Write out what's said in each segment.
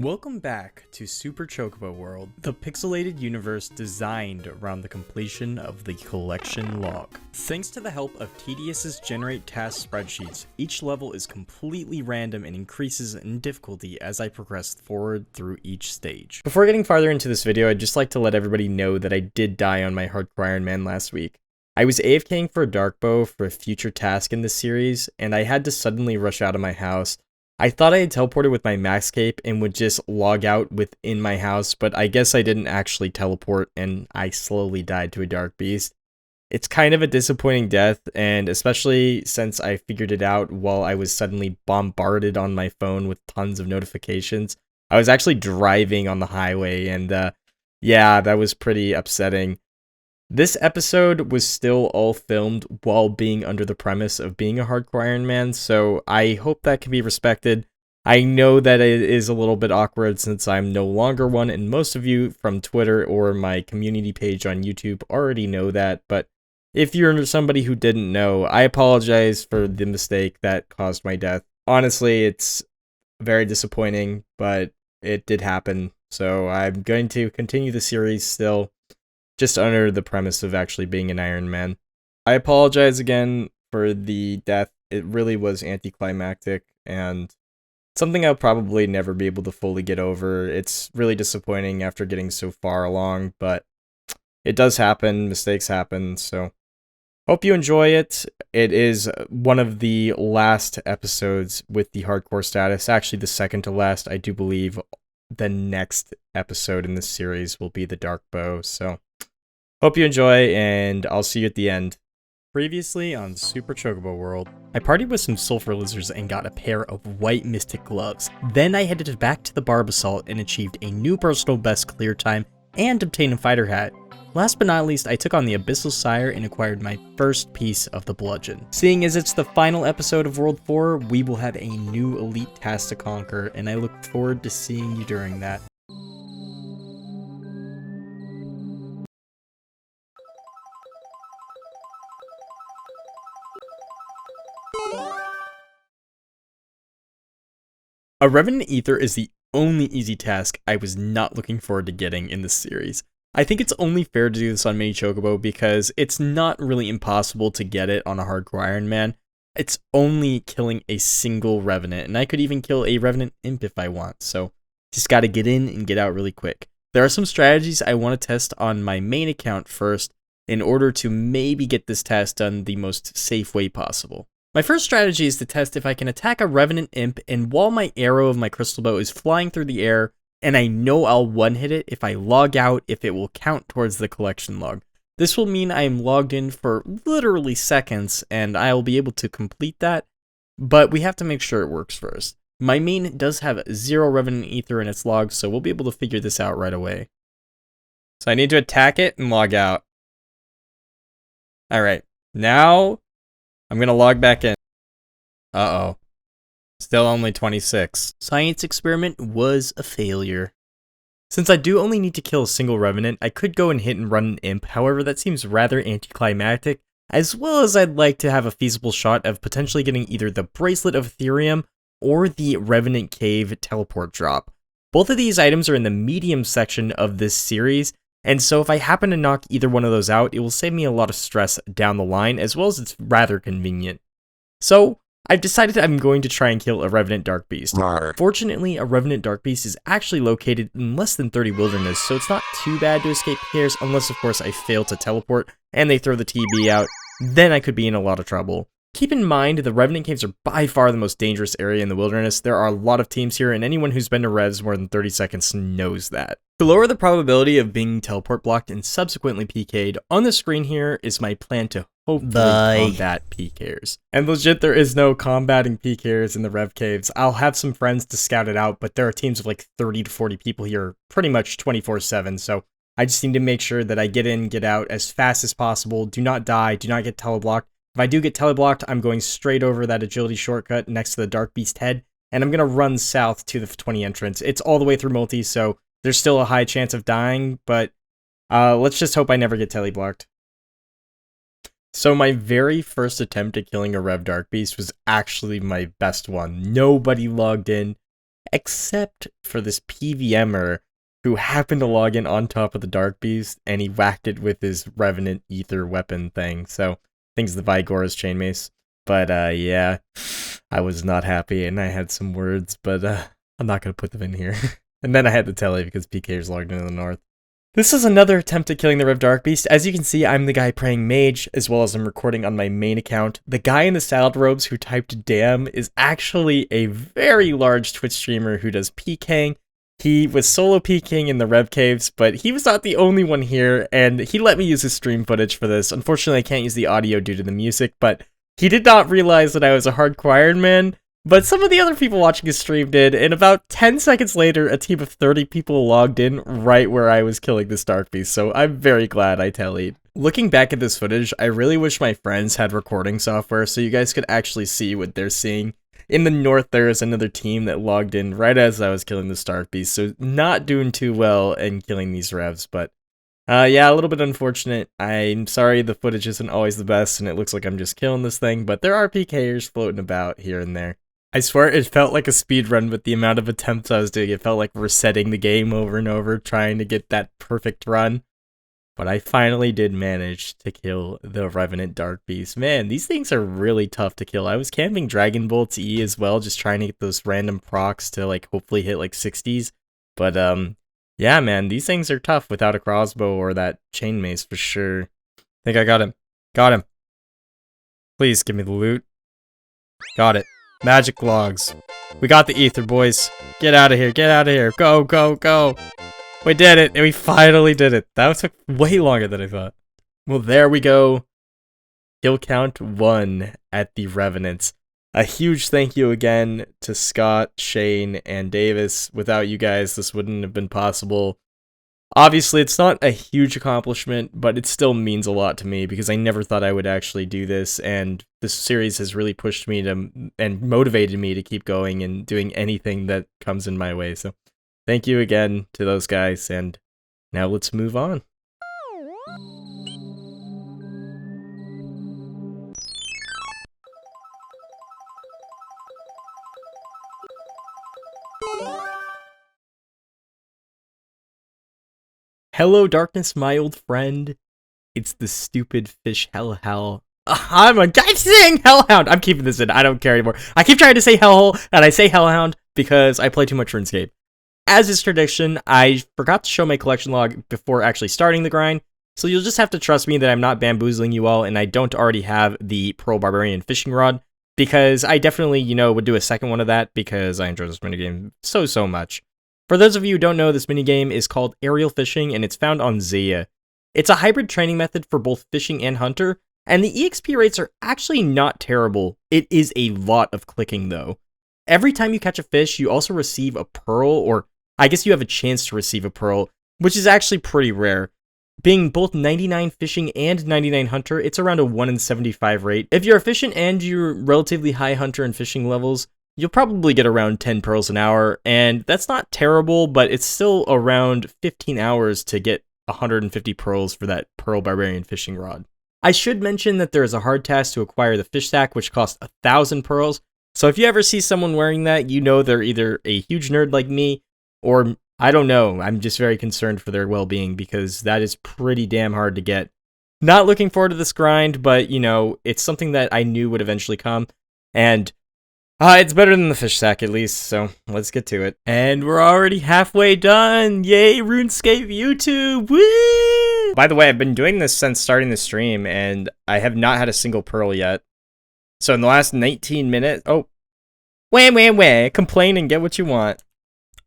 Welcome back to Super Chocobo World, the pixelated universe designed around the completion of the collection log. Thanks to the help of Tedious's generate task spreadsheets, each level is completely random and increases in difficulty as I progress forward through each stage. Before getting farther into this video, I'd just like to let everybody know that I did die on my hardcore Ironman last week. I was AFKing for a dark bow for a future task in this series, and I had to suddenly rush out of my house. I thought I had teleported with my max cape and would just log out within my house, but I guess I didn't actually teleport and I slowly died to a dark beast. It's kind of a disappointing death, and especially since I figured it out while I was suddenly bombarded on my phone with tons of notifications. I was actually driving on the highway, and yeah, that was pretty upsetting. This episode was still all filmed while being under the premise of being a hardcore Ironman, so I hope that can be respected. I know that it is a little bit awkward since I'm no longer one, and most of you from Twitter or my community page on YouTube already know that, but if you're somebody who didn't know, I apologize for the mistake that caused my death. Honestly, it's very disappointing, but it did happen, so I'm going to continue the series still, just under the premise of actually being an Iron Man. I apologize again for the death. It really was anticlimactic and something I'll probably never be able to fully get over. It's really disappointing after getting so far along, but it does happen. Mistakes happen, so hope you enjoy it. It is one of the last episodes with the hardcore status. Actually, the second to last. I do believe the next episode in this series will be the dark bow, so hope you enjoy, and I'll see you at the end. Previously on Super Chocobo World, I partied with some sulfur lizards and got a pair of white mystic gloves. Then I headed back to the Abyssal and achieved a new personal best clear time and obtained a fighter hat. Last but not least, I took on the Abyssal sire and acquired my first piece of the bludgeon. Seeing as it's the final episode of World 4, we will have a new elite task to conquer, and I look forward to seeing you during that. A Revenant Ether is the only easy task I was not looking forward to getting in this series. I think it's only fair to do this on Mini Chocobo because it's not really impossible to get it on a hardcore Ironman. It's only killing a single Revenant, and I could even kill a Revenant Imp if I want, so just gotta get in and get out really quick. There are some strategies I want to test on my main account first in order to maybe get this task done the most safe way possible. My first strategy is to test if I can attack a Revenant Imp, and while my arrow of my crystal bow is flying through the air, and I know I'll one-hit it if I log out, if it will count towards the collection log. This will mean I am logged in for literally seconds, and I'll be able to complete that, but we have to make sure it works first. My main does have 0 Revenant Ether in its log, so we'll be able to figure this out right away. So I need to attack it and log out. Alright, now I'm going to log back in. Uh-oh. Still only 26. Science experiment was a failure. Since I do only need to kill a single Revenant, I could go and hit and run an Imp, however that seems rather anticlimactic, as well as I'd like to have a feasible shot of potentially getting either the Bracelet of Ethereum or the Revenant Cave teleport drop. Both of these items are in the medium section of this series, and so if I happen to knock either one of those out, it will save me a lot of stress down the line, as well as it's rather convenient. So I've decided I'm going to try and kill a Revenant Dark Beast. Fortunately, a Revenant Dark Beast is actually located in less than 30 wilderness, so it's not too bad to escape pairs, unless of course I fail to teleport and they throw the TB out, then I could be in a lot of trouble. Keep in mind, the Revenant Caves are by far the most dangerous area in the wilderness. There are a lot of teams here, and anyone who's been to Revs more than 30 seconds knows that. To lower the probability of being teleport blocked and subsequently PK'd, on the screen here is my plan to hopefully combat PKers. And legit, there is no combating PKers in the Rev Caves. I'll have some friends to scout it out, but there are teams of like 30 to 40 people here pretty much 24/7, so I just need to make sure that I get in, get out as fast as possible, do not die, do not get teleblocked. If I do get teleblocked, I'm going straight over that agility shortcut next to the Dark Beast head, and I'm going to run south to the 20 entrance. It's all the way through multi, so there's still a high chance of dying, but let's just hope I never get teleblocked. So my very first attempt at killing a Rev Dark Beast was actually my best one. Nobody logged in, except for this PVMer who happened to log in on top of the Dark Beast, and he whacked it with his Revenant ether weapon thing. So, I think it's the Vigora's chainmace. But, yeah, I was not happy, and I had some words, but, I'm not gonna put them in here. And then I had to tell you because PK's logged into the north. This is another attempt at killing the Rev Dark Beast. As you can see, I'm the guy praying mage, as well as I'm recording on my main account. The guy in the salad robes who typed damn is actually a very large Twitch streamer who does PKing. He was solo PKing in the Rev Caves, but he was not the only one here, and he let me use his stream footage for this. Unfortunately, I can't use the audio due to the music, but he did not realize that I was a hardcore Ironman. But some of the other people watching his stream did, and about 10 seconds later, a team of 30 people logged in right where I was killing this Dark Beast, so I'm very glad I tallied. Looking back at this footage, I really wish my friends had recording software so you guys could actually see what they're seeing. In the north, there is another team that logged in right as I was killing this Dark Beast, so not doing too well in killing these revs, but yeah, a little bit unfortunate. I'm sorry the footage isn't always the best, and it looks like I'm just killing this thing, but there are PKers floating about here and there. I swear it felt like a speed run with the amount of attempts I was doing. It felt like resetting the game over and over, trying to get that perfect run. But I finally did manage to kill the Revenant Dark Beast. Man, these things are really tough to kill. I was camping Dragon Bolt E as well, just trying to get those random procs to like hopefully hit like 60s. But yeah, man, these things are tough without a crossbow or that chain mace for sure. I think I got him. Got him. Please give me the loot. Got it. Magic logs. We got the ether, boys. Get out of here. Get out of here. Go, go, go. We did it. We finally did it. That took way longer than I thought. Well, there we go. Kill count 1 at the Revenants. A huge thank you again to Scott, Shane, and Davis. Without you guys, this wouldn't have been possible. Obviously, it's not a huge accomplishment, but it still means a lot to me because I never thought I would actually do this, and this series has really pushed me to and motivated me to keep going and doing anything that comes in my way. So thank you again to those guys, and now let's move on. Hello, darkness, my old friend. It's the stupid fish hellhound. I'm saying hellhound. I'm keeping this in. I don't care anymore. I keep trying to say hellhole, and I say hellhound because I play too much RuneScape. As is tradition, I forgot to show my collection log before actually starting the grind, so you'll just have to trust me that I'm not bamboozling you all, and I don't already have the Pearl Barbarian fishing rod, because I definitely, would do a second one of that because I enjoy this minigame so much. For those of you who don't know, this minigame is called aerial fishing, and it's found on Zaya. It's a hybrid training method for both fishing and hunter, and the EXP rates are actually not terrible. It is a lot of clicking, though. Every time you catch a fish, you also receive a pearl, or I guess you have a chance to receive a pearl, which is actually pretty rare. Being both 99 fishing and 99 hunter, it's around a 1 in 75 rate. If you're efficient and you're relatively high hunter and fishing levels, you'll probably get around 10 pearls an hour, and that's not terrible, but it's still around 15 hours to get 150 pearls for that Pearl Barbarian fishing rod. I should mention that there is a hard task to acquire the fish sack, which costs 1,000 pearls, so if you ever see someone wearing that, you know they're either a huge nerd like me, or I don't know, I'm just very concerned for their well-being, because that is pretty damn hard to get. Not looking forward to this grind, but, it's something that I knew would eventually come, and it's better than the fish sack, at least, so let's get to it. And we're already halfway done! Yay, RuneScape YouTube! Woo! By the way, I've been doing this since starting the stream, and I have not had a single pearl yet. So in the last 19 minutes... Oh. Wah, complain and get what you want.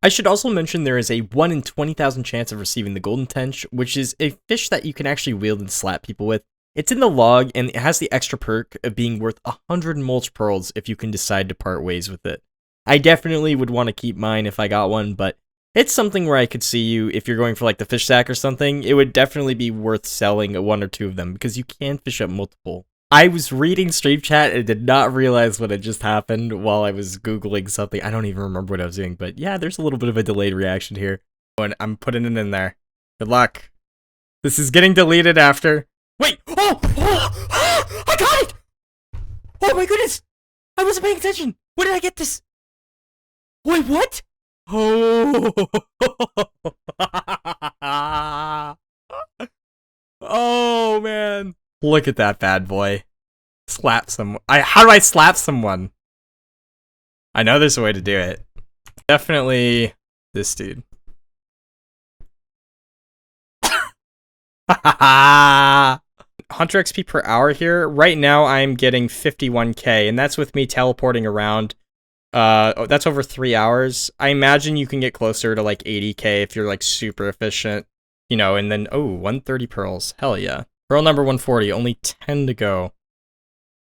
I should also mention there is a 1 in 20,000 chance of receiving the Golden Tench, which is a fish that you can actually wield and slap people with. It's in the log, and it has the extra perk of being worth 100 mulch pearls if you can decide to part ways with it. I definitely would want to keep mine if I got one, but it's something where I could see you, if you're going for like the fish sack or something, it would definitely be worth selling 1 or 2 of them, because you can fish up multiple. I was reading stream chat and did not realize what had just happened while I was Googling something. I don't even remember what I was doing, but yeah, there's a little bit of a delayed reaction here. And I'm putting it in there. Good luck. This is getting deleted after. Wait! Oh! I got it! Oh my goodness! I wasn't paying attention! Where did I get this? Wait, what? Oh! Oh, man. Look at that bad boy. Slap someone. How do I slap someone? I know there's a way to do it. Definitely this dude. Hunter XP per hour here. Right now I'm getting 51k, and that's with me teleporting around. That's over 3 hours. I imagine you can get closer to like 80k if you're like super efficient, you know, and then 130 pearls. Hell yeah. Pearl number 140, only 10 to go.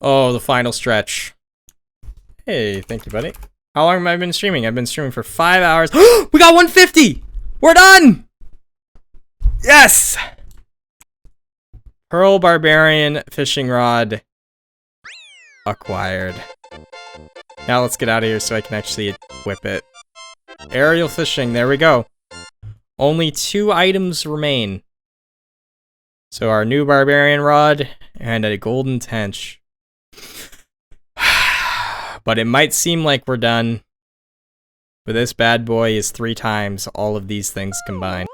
Oh, the final stretch. Hey, thank you, buddy. How long have I been streaming? I've been streaming for 5 hours. We got 150! We're done! Yes! Pearl Barbarian Fishing Rod acquired. Now let's get out of here so I can actually equip it. Aerial fishing, there we go. Only 2 items remain. So our new Barbarian Rod and a golden tench. But it might seem like we're done. But this bad boy is 3 times all of these things combined.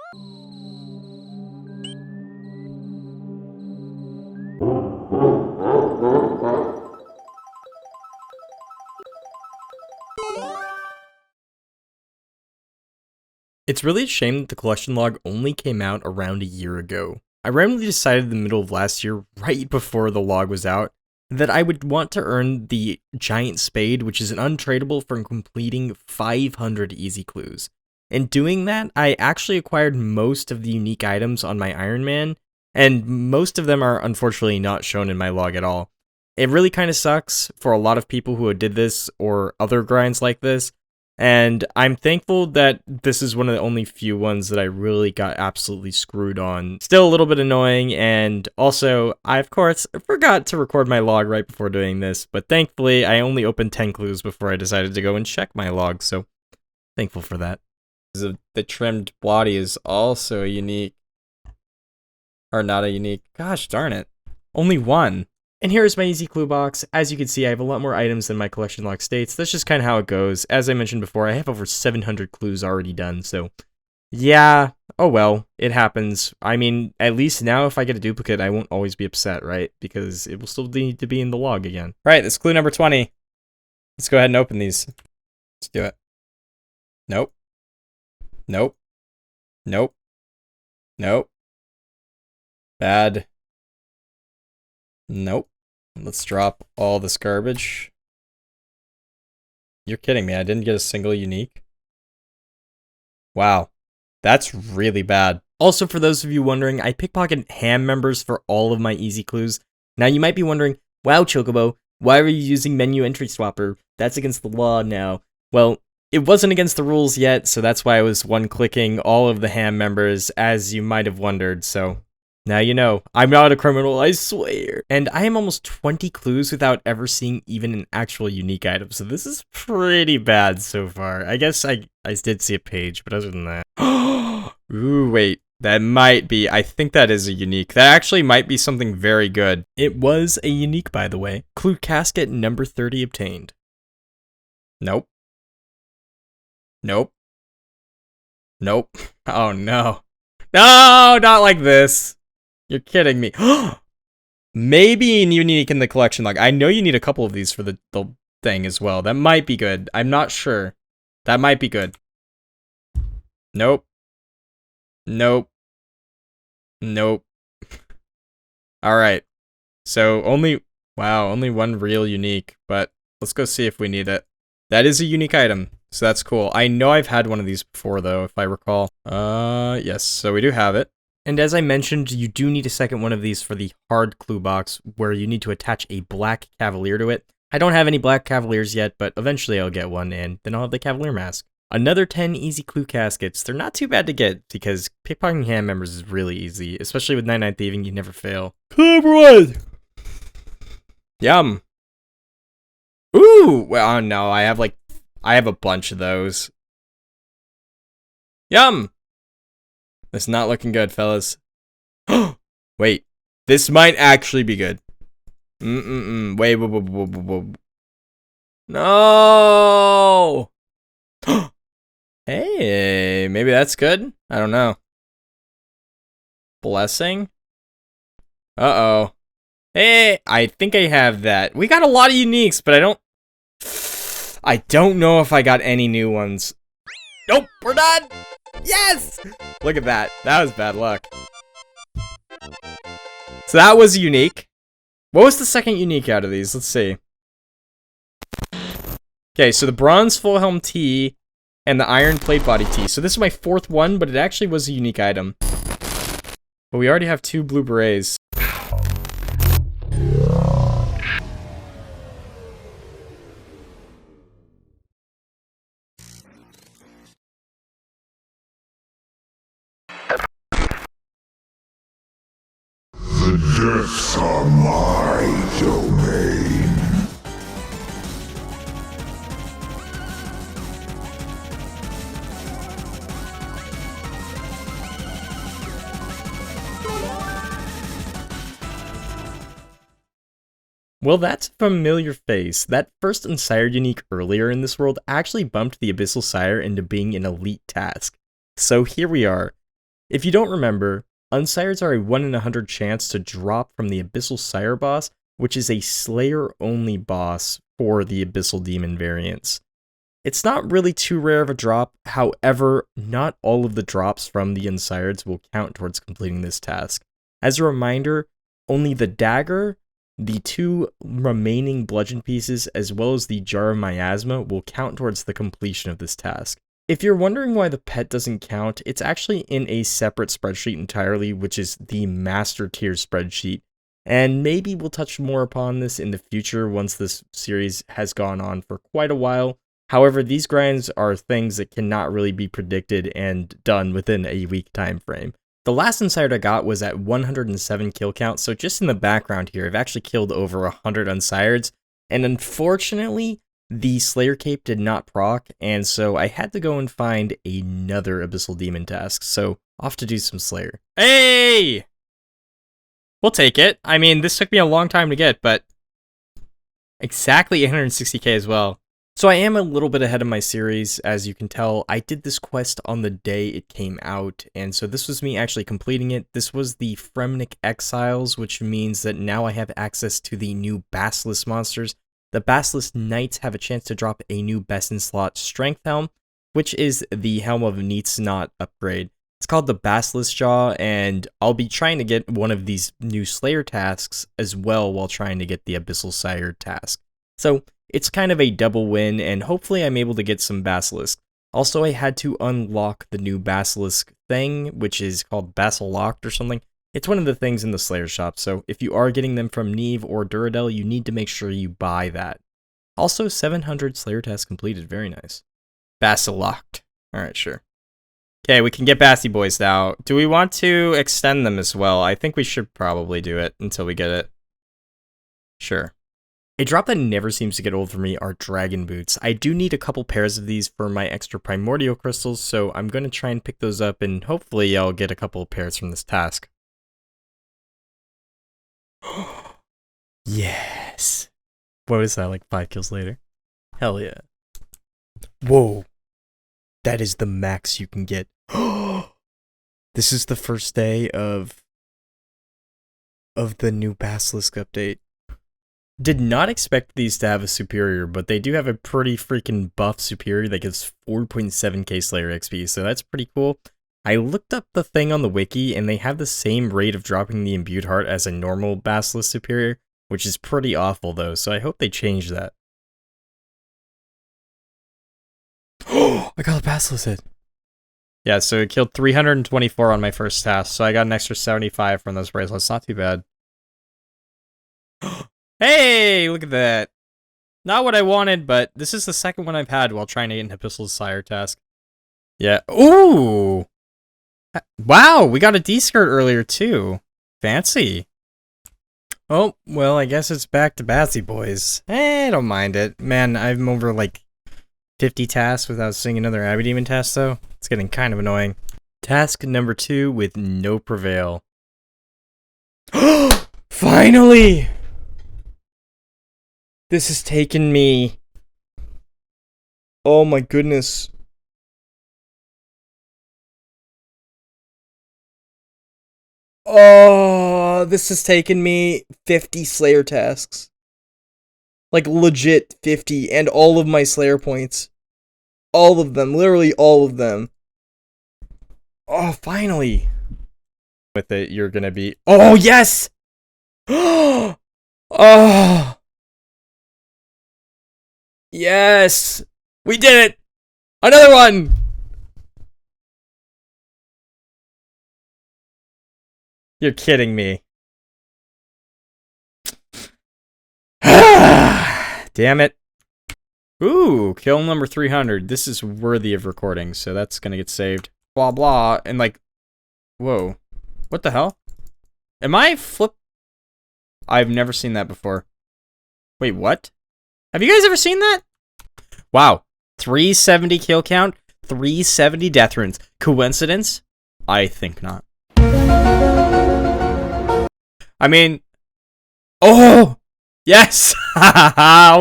It's really a shame that the collection log only came out around a year ago. I randomly decided in the middle of last year, right before the log was out, that I would want to earn the giant spade, which is an untradeable for completing 500 easy clues. In doing that, I actually acquired most of the unique items on my Ironman, and most of them are unfortunately not shown in my log at all. It really kind of sucks for a lot of people who did this or other grinds like this, and I'm thankful that this is one of the only few ones that I really got absolutely screwed on. Still a little bit annoying, and also, I of course forgot to record my log right before doing this, but thankfully I only opened 10 clues before I decided to go and check my log, so thankful for that. The trimmed body is also unique. Or not a unique. Gosh darn it. Only 1. And here's my easy clue box. As you can see, I have a lot more items than my collection log states. That's just kind of how it goes. As I mentioned before, I have over 700 clues already done, so yeah, oh well, it happens. I mean, at least now if I get a duplicate, I won't always be upset, right? Because it will still need to be in the log again. Right, this clue number 20. Let's go ahead and open these. Let's do it. Nope. Nope. Nope. Nope. Bad. Nope. Let's drop all this garbage. You're kidding me, I didn't get a single unique? Wow. That's really bad. Also, for those of you wondering, I pickpocketed ham members for all of my easy clues. Now you might be wondering, wow Chocobo, why are you using menu entry swapper? That's against the law now. Well, it wasn't against the rules yet, so that's why I was one-clicking all of the ham members, as you might have wondered, so now you know. I'm not a criminal, I swear. And I am almost 20 clues without ever seeing even an actual unique item, so this is pretty bad so far. I guess I did see a page, but other than that. Ooh, wait. That might be, I think that is a unique. That actually might be something very good. It was a unique, by the way. Clue casket number 30 obtained. Nope. Nope. Nope. Oh no. No, not like this. You're kidding me. Maybe unique in the collection log. I know you need a couple of these for the thing as well. That might be good. I'm not sure. That might be good. Nope. Nope. Nope. Alright. So only 1 real unique, but let's go see if we need it. That is a unique item, so that's cool. I know I've had one of these before though, if I recall. Yes, so we do have it. And as I mentioned, you do need a second one of these for the hard clue box, where you need to attach a black cavalier to it. I don't have any black cavaliers yet, but eventually I'll get one, and then I'll have the cavalier mask. Another 10 easy clue caskets. They're not too bad to get, because pickpocketing ham members is really easy, especially with 99 thieving, you never fail. Clue 1! Yum. Ooh! Well, no, I have a bunch of those. Yum! It's not looking good, fellas. Wait, this might actually be good. Wait, whoa. No! Hey, maybe that's good? I don't know. Blessing? Uh-oh. Hey, I think I have that. We got a lot of uniques, but I don't know if I got any new ones. Nope, we're done! Yes! Look at that. That was bad luck. So that was unique. What was the second unique out of these? Let's see. Okay, so the bronze full helm T and the iron plate body T. So this is my fourth one, but it actually was a unique item. But we already have 2 blue berets. The depths are my domain. Well, that's a familiar face. That first Unsired unique earlier in this world actually bumped the Abyssal Sire into being an elite task. So here we are. If you don't remember, Unsires are a 1 in 100 chance to drop from the Abyssal Sire boss, which is a Slayer-only boss for the Abyssal Demon variants. It's not really too rare of a drop, however, not all of the drops from the Unsires will count towards completing this task. As a reminder, only the dagger, the 2 remaining bludgeon pieces, as well as the jar of miasma will count towards the completion of this task. If you're wondering why the pet doesn't count, it's actually in a separate spreadsheet entirely, which is the master tier spreadsheet. And maybe we'll touch more upon this in the future once this series has gone on for quite a while. However, these grinds are things that cannot really be predicted and done within a week time frame. The last Unsired I got was at 107 kill count, so just in the background here, I've actually killed over 100 Unsireds, and unfortunately, the Slayer Cape did not proc, and so I had to go and find another Abyssal Demon task, so off to do some Slayer. Hey! We'll take it. I mean, this took me a long time to get, but exactly 860k as well. So I am a little bit ahead of my series, as you can tell. I did this quest on the day it came out, and so this was me actually completing it. This was the Fremnik Exiles, which means that now I have access to the new Basilisk monsters. The Basilisk Knights have a chance to drop a new best in slot Strength Helm, which is the Helm of Needs Not upgrade. It's called the Basilisk Jaw, and I'll be trying to get one of these new Slayer tasks as well while trying to get the Abyssal Sire task. So it's kind of a double win, and hopefully I'm able to get some Basilisk. Also, I had to unlock the new Basilisk thing, which is called Basil Locked or something. It's one of the things in the Slayer shop, so if you are getting them from Neve or Duradel, you need to make sure you buy that. Also, 700 Slayer tasks completed, very nice. Basil Locked. Alright, sure. Okay, we can get Bassy Boys now. Do we want to extend them as well? I think we should probably do it until we get it. Sure. A drop that never seems to get old for me are Dragon Boots. I do need a couple pairs of these for my extra Primordial Crystals, so I'm going to try and pick those up, and hopefully I'll get a couple of pairs from this task. Yes! What was that, like 5 kills later? Hell yeah. Whoa! That is the max you can get. This is the first day of the new Basilisk update. Did not expect these to have a superior, but they do have a pretty freaking buff superior that gives 4.7k Slayer XP, so that's pretty cool. I looked up the thing on the wiki, and they have the same rate of dropping the Imbued Heart as a normal Basilisk superior, which is pretty awful though, so I hope they change that. Oh, I got a Basilisk hit! Yeah, so it killed 324 on my first task, so I got an extra 75 from those bracelets, not too bad. Hey, look at that. Not what I wanted, but this is the second one I've had while trying to get an Abyssal Sire task. Yeah. Ooh! Wow, we got a D-skirt earlier too. Fancy. Oh, well, I guess it's back to Bassy Boys. I don't mind it. Man, I'm over like 50 tasks without seeing another Abbey Demon task though. It's getting kind of annoying. Task number 2 with no prevail. Finally! This has taken me... Oh my goodness. Oh, this has taken me 50 Slayer tasks. Like, legit 50, and all of my Slayer points. All of them, literally all of them. Oh, finally. With it, you're gonna be... Oh, yes! Oh! Yes! We did it! Another one! You're kidding me. Damn it. Ooh, kill number 300. This is worthy of recording, so that's gonna get saved. Blah, blah, and like... Whoa. What the hell? Am I flip... I've never seen that before. Wait, what? Have you guys ever seen that? Wow. 370 kill count, 370 death runes. Coincidence? I think not. I mean... Oh! Yes!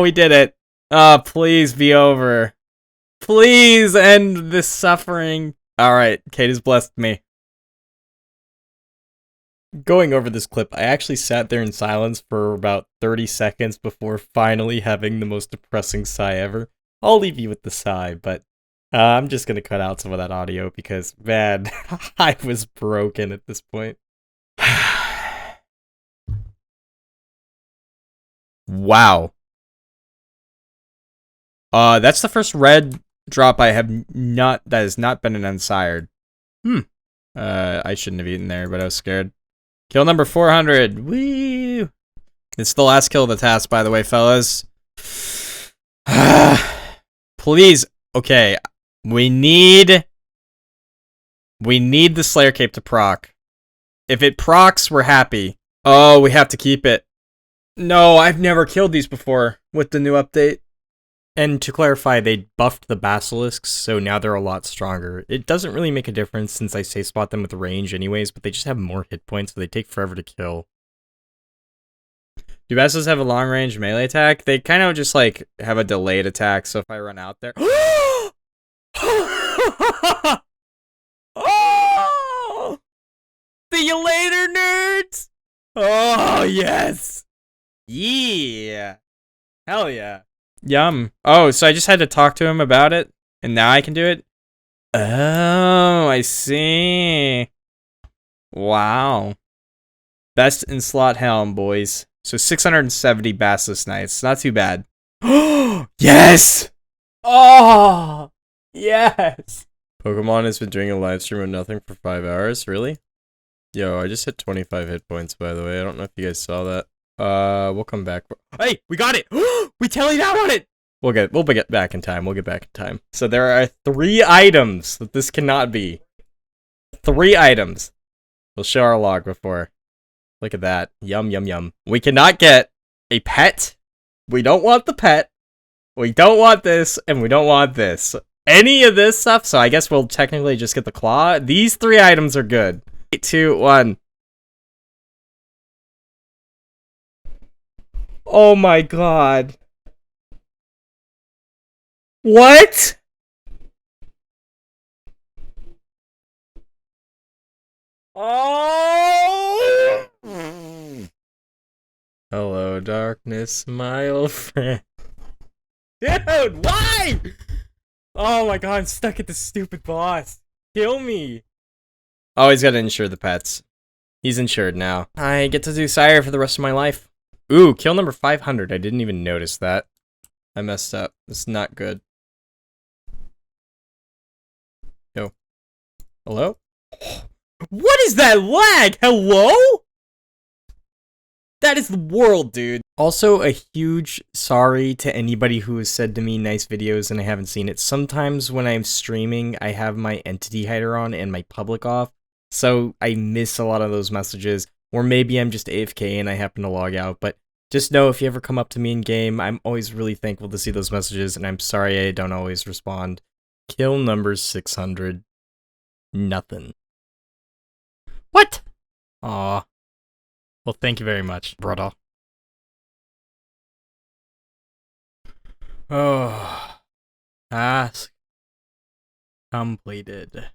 We did it. Oh, please be over. Please end this suffering. Alright, Kate has blessed me. Going over this clip, I actually sat there in silence for about 30 seconds before finally having the most depressing sigh ever. I'll leave you with the sigh, but I'm just gonna cut out some of that audio because, man, I was broken at this point. Wow. That's the first red drop I have that has not been an unsired. I shouldn't have eaten there, but I was scared. Kill number 400. Woo! It's the last kill of the task, by the way, fellas. Please. Okay. We need the Slayer Cape to proc. If it procs, we're happy. Oh, we have to keep it. No, I've never killed these before with the new update. And to clarify, they buffed the basilisks, so now they're a lot stronger. It doesn't really make a difference since I safe spot them with range anyways, but they just have more hit points, so they take forever to kill. Do basilisks have a long range melee attack? They kind of just like have a delayed attack, so if I run out there... Oh! See you later, nerds! Oh, yes! Yeah! Hell yeah. Yum. Oh, so I just had to talk to him about it, and now I can do it? Oh, I see. Wow. Best in slot helm, boys. So 670 Basilisk Knights. Not too bad. Yes! Oh! Yes! Pokemon has been doing a live stream of nothing for 5 hours? Really? Yo, I just hit 25 hit points, by the way. I don't know if you guys saw that. We'll come back. Hey, we got it! We tallied out on it! We'll get back in time. We'll get back in time. So there are 3 items that this cannot be. 3 items. We'll show our log before. Look at that. Yum, yum, yum. We cannot get a pet. We don't want the pet. We don't want this, and we don't want this. Any of this stuff, so I guess we'll technically just get the claw. These 3 items are good. 3, 2, 1. Oh my god. What? Oh! Hello, darkness, my old friend. Dude, why? Oh my god, I'm stuck at this stupid boss. Kill me. Oh, he's gotta insure the pets. He's insured now. I get to do sire for the rest of my life. Ooh, kill number 500. I didn't even notice that. I messed up. This is not good. Yo. Hello? What is that lag? Hello? That is the world, dude. Also, a huge sorry to anybody who has said to me nice videos and I haven't seen it. Sometimes when I'm streaming, I have my entity hider on and my public off, so I miss a lot of those messages. Or maybe I'm just AFK and I happen to log out, but just know if you ever come up to me in game, I'm always really thankful to see those messages, and I'm sorry I don't always respond. Kill number 600. Nothing. What? Aw. Well, thank you very much, brother. Oh. Task completed.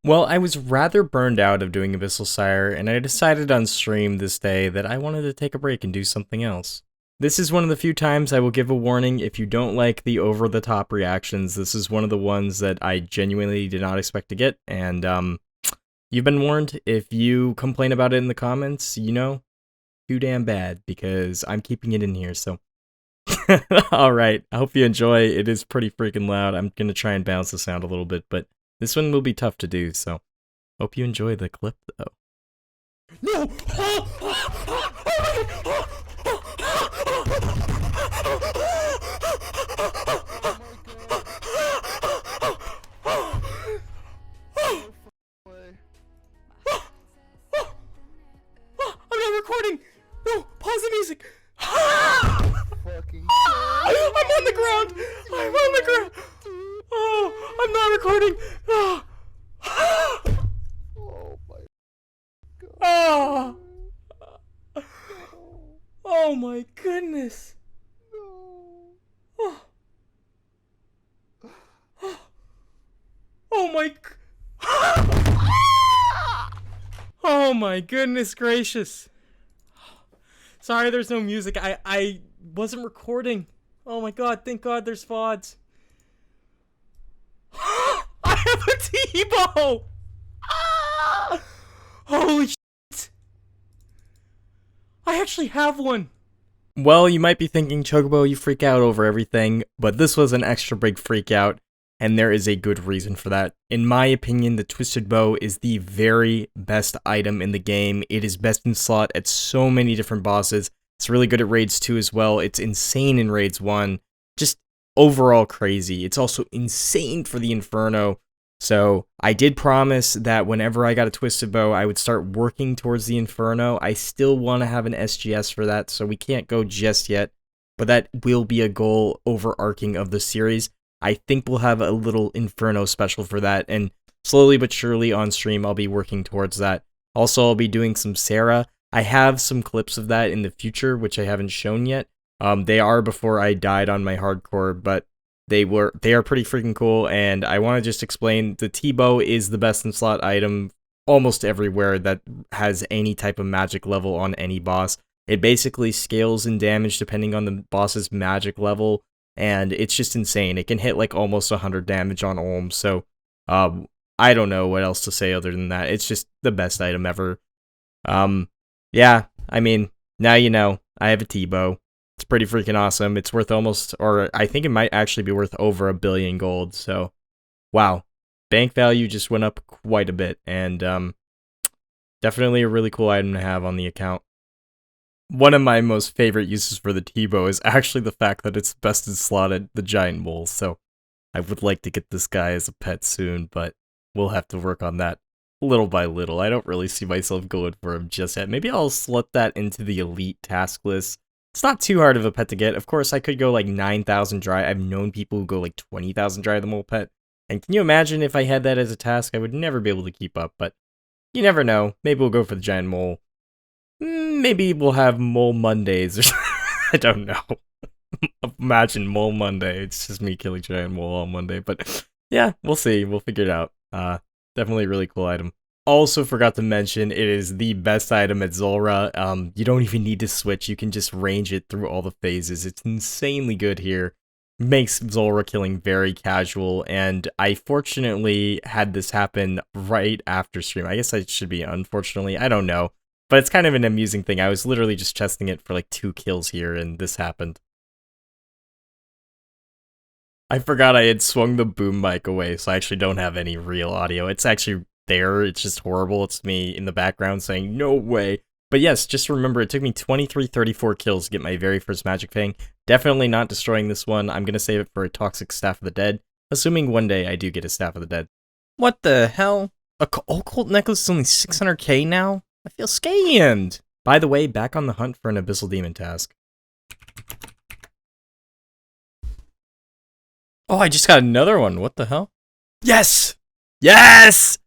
Well, I was rather burned out of doing Abyssal Sire, and I decided on stream this day that I wanted to take a break and do something else. This is one of the few times I will give a warning if you don't like the over-the-top reactions. This is one of the ones that I genuinely did not expect to get, and you've been warned. If you complain about it in the comments, you know, too damn bad, because I'm keeping it in here, so. Alright, I hope you enjoy. It is pretty freaking loud. I'm gonna try and balance the sound a little bit, but this one will be tough to do, so hope you enjoy the clip, though. No! I'm not recording! No! Pause the music! I'm on the ground! I'm on the ground! Oh, I'm not recording! Oh, oh. Oh my goodness! Oh, oh my... Oh my goodness gracious! Sorry, there's no music. I wasn't recording. Oh my god, thank god there's VODs. I have a T-bow! Ah! Holy shit! I actually have one! Well, you might be thinking, Chocobo, you freak out over everything, but this was an extra big freak out, and there is a good reason for that. In my opinion, the Twisted Bow is the very best item in the game. It is best in slot at so many different bosses. It's really good at raids 2 as well. It's insane in raids 1. Just overall crazy. It's also insane for the Inferno. So I did promise that whenever I got a Twisted Bow, I would start working towards the Inferno. I still want to have an SGS for that, so we can't go just yet. But that will be a goal overarching of the series. I think we'll have a little Inferno special for that, and slowly but surely on stream I'll be working towards that. Also, I'll be doing some Sarah. I have some clips of that in the future, which I haven't shown yet. They are before I died on my hardcore, but they are pretty freaking cool, and I want to just explain, the T-Bow is the best in slot item almost everywhere that has any type of magic level on any boss. It basically scales in damage depending on the boss's magic level, and it's just insane. It can hit like almost 100 damage on Olm, so I don't know what else to say other than that. It's just the best item ever. Yeah, I mean, now you know, I have a T-Bow. It's pretty freaking awesome. It's worth almost, or I think it might actually be worth over 1 billion gold, so wow. Bank value just went up quite a bit, and definitely a really cool item to have on the account. One of my most favorite uses for the T-Bow is actually the fact that it's best in slot at the giant moles, so I would like to get this guy as a pet soon, but we'll have to work on that little by little. I don't really see myself going for him just yet. Maybe I'll slip that into the elite task list. It's not too hard of a pet to get. Of course, I could go like 9,000 dry. I've known people who go like 20,000 dry the mole pet. And can you imagine if I had that as a task? I would never be able to keep up, but you never know. Maybe we'll go for the giant mole. Maybe we'll have Mole Mondays or something. I don't know. Imagine Mole Monday. It's just me killing giant mole on Monday. But yeah, we'll see. We'll figure it out. Definitely a really cool item. Also forgot to mention, it is the best item at Zulrah. You don't even need to switch. You can just range it through all the phases. It's insanely good here. Makes Zulrah killing very casual, and I fortunately had this happen right after stream. I guess I should be unfortunately. I don't know. But it's kind of an amusing thing. I was literally just testing it for like 2 kills here, and this happened. I forgot I had swung the boom mic away, so I actually don't have any real audio. It's actually there, it's just horrible. It's me in the background saying, no way. But yes, just remember, it took me 34 kills to get my very first Magic Fang. Definitely not destroying this one. I'm going to save it for a Toxic Staff of the Dead, assuming one day I do get a Staff of the Dead. What the hell? A occult necklace is only 600k now? I feel scammed! By the way, back on the hunt for an Abyssal Demon task. Oh, I just got another one. What the hell? Yes! Yes!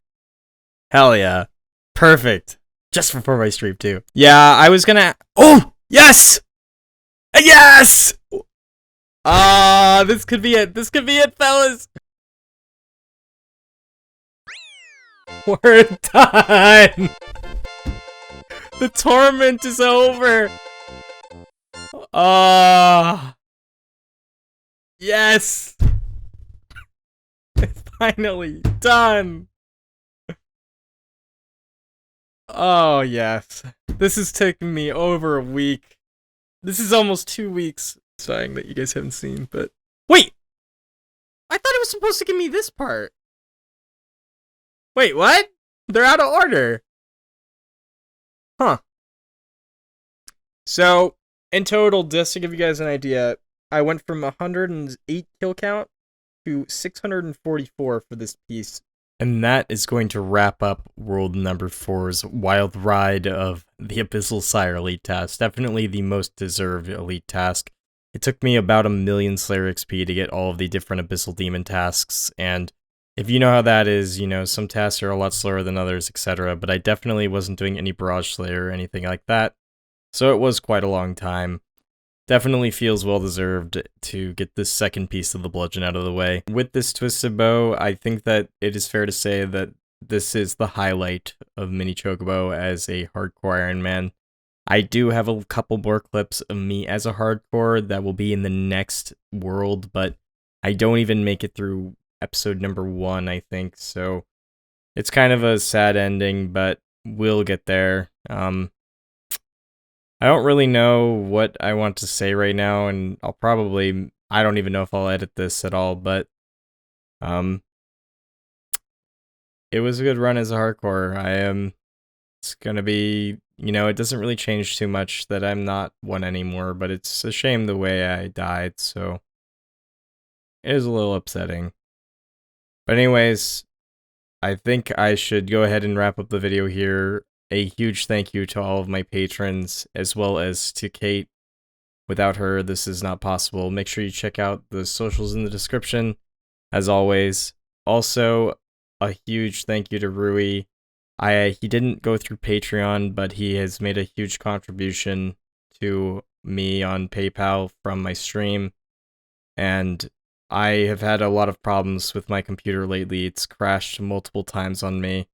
Hell yeah. Perfect. Just before my stream, too. Yeah, I was gonna... Oh! Yes! Yes! This could be it. This could be it, fellas! We're done! The torment is over! Ah, yes! It's finally done! Oh, yes. This has taken me over a week. This is almost 2 weeks. Saying that you guys haven't seen, but... Wait! I thought it was supposed to give me this part. Wait, what? They're out of order. Huh. So, in total, just to give you guys an idea, I went from 108 kill count to 644 for this piece. And that is going to wrap up World Number 4's wild ride of the Abyssal Sire Elite task. Definitely the most deserved Elite task. It took me about 1,000,000 Slayer XP to get all of the different Abyssal Demon tasks, and if you know how that is, you know, some tasks are a lot slower than others, etc., but I definitely wasn't doing any Barrage Slayer or anything like that, so it was quite a long time. Definitely feels well-deserved to get this second piece of the bludgeon out of the way. With this Twisted Bow, I think that it is fair to say that this is the highlight of Mini Chocobo as a hardcore Iron Man. I do have a couple more clips of me as a hardcore that will be in the next world, but I don't even make it through episode number 1, I think, so it's kind of a sad ending, but we'll get there. I don't really know what I want to say right now, and I don't even know if I'll edit this at all, but it was a good run as a hardcore. It's gonna be, you know, it doesn't really change too much that I'm not one anymore, but it's a shame the way I died, so it is a little upsetting. But anyways, I think I should go ahead and wrap up the video here. A huge thank you to all of my patrons, as well as to Kate. Without her, this is not possible. Make sure you check out the socials in the description, as always. Also, a huge thank you to Rui. He didn't go through Patreon, but he has made a huge contribution to me on PayPal from my stream, and I have had a lot of problems with my computer lately. It's crashed multiple times on me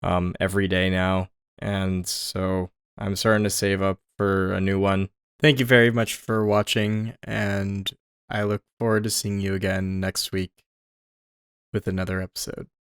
every day now, and so I'm starting to save up for a new one. Thank you very much for watching, and I look forward to seeing you again next week with another episode.